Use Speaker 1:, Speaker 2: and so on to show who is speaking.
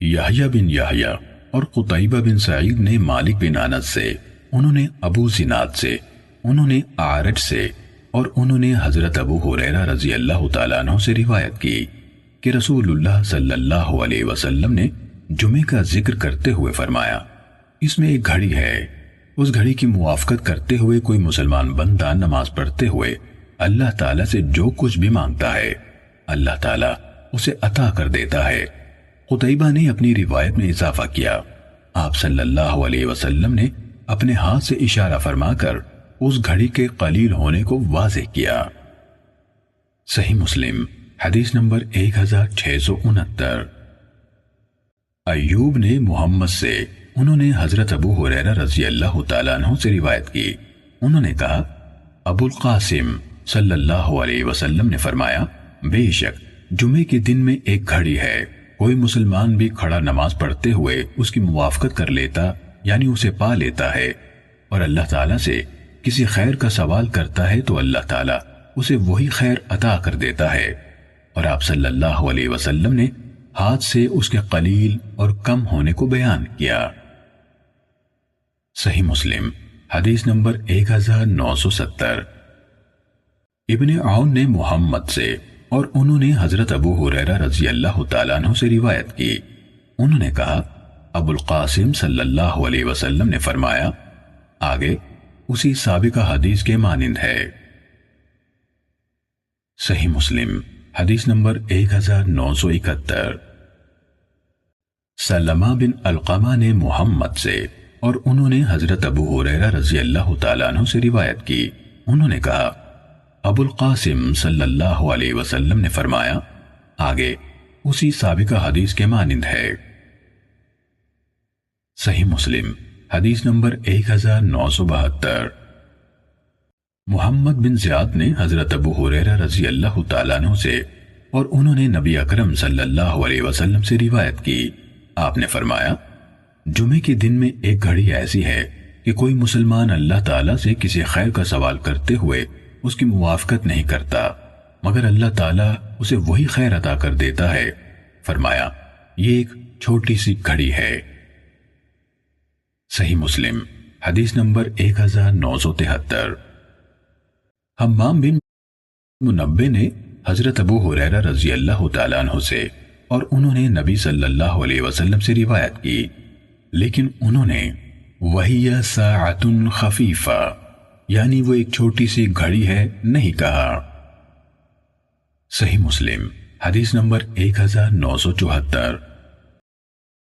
Speaker 1: یحییٰ بن یحییٰ اور قتیبہ بن سعید نے مالک بن انس سے، انہوں نے ابو زناد سے، انہوں نے اعرج سے، اور انہوں نے حضرت ابو ہریرہ رضی اللہ تعالیٰ عنہ سے روایت کی کہ رسول اللہ صلی اللہ علیہ وسلم نے جمعے کا ذکر کرتے ہوئے فرمایا، اس میں ایک گھڑی ہے، اس گھڑی کی موافقت کرتے ہوئے کوئی مسلمان بندہ نماز پڑھتے ہوئے اللہ تعالیٰ سے جو کچھ بھی مانگتا ہے اللہ تعالیٰ اسے عطا کر دیتا ہے۔ قتیبہ نے اپنی روایت میں اضافہ کیا، آپ صلی اللہ علیہ وسلم نے اپنے ہاتھ سے اشارہ فرما کر اس گھڑی کے قلیل ہونے کو واضح کیا۔ صحیح مسلم حدیث نمبر 1669۔ ایوب نے محمد سے، انہوں نے حضرت ابو ہریرہ رضی اللہ تعالیٰ عنہ سے روایت کی، انہوں نے کہا ابو القاسم صلی اللہ علیہ وسلم نے فرمایا، بے شک جمعے کے دن میں ایک گھڑی ہے، کوئی مسلمان بھی کھڑا نماز پڑھتے ہوئے اس کی موافقت کر لیتا یعنی اسے پا لیتا ہے، اور اللہ تعالیٰ سے کسی خیر کا سوال کرتا ہے تو اللہ تعالیٰ اسے وہی خیر عطا کر دیتا ہے۔ اور آپ صلی اللہ علیہ وسلم نے ہاتھ سے اس کے قلیل اور کم ہونے کو بیان کیا۔ صحیح مسلم حدیث نمبر 1970۔ ابن عون نے محمد سے، اور انہوں نے حضرت ابو ہریرہ رضی اللہ تعالیٰ عنہ سے روایت کی، انہوں نے کہا ابو القاسم صلی اللہ علیہ وسلم نے فرمایا، آگے اسی سابقہ حدیث کے مانند ہے۔ صحیح مسلم حدیث نمبر 1971۔ سلمہ بن علقمہ نے محمد سے، اور انہوں نے حضرت ابو ہریرہ رضی اللہ تعالیٰ عنہ سے روایت کی، انہوں نے کہا ابو القاسم صلی اللہ علیہ وسلم نے فرمایا، آگے اسی سابقہ حدیث کے مانند ہے۔ صحیح مسلم حدیث نمبر 1972۔ محمد بن زیاد نے حضرت ابو ہریرہ رضی اللہ تعالیٰ عنہ سے، اور انہوں نے نبی اکرم صلی اللہ علیہ وسلم سے روایت کی، آپ نے فرمایا، جمعے کے دن میں ایک گھڑی ایسی ہے کہ کوئی مسلمان اللہ تعالیٰ سے کسی خیر کا سوال کرتے ہوئے اس کی موافقت نہیں کرتا مگر اللہ تعالیٰ اسے وہی خیر عطا کر دیتا ہے۔ فرمایا، یہ ایک چھوٹی سی گھڑی ہے۔ صحیح مسلم حدیث نمبر 1973۔ حمام بن منبہ نے حضرت ابو ہریرہ رضی اللہ تعالیٰ عنہ سے، اور انہوں نے نبی صلی اللہ علیہ وسلم سے روایت کی، لیکن انہوں نے وَهِيَ سَاعَةٌ خَفِيفَةٌ یعنی وہ ایک چھوٹی سی گھڑی ہے نہیں کہا۔ صحیح مسلم حدیث نمبر 1974۔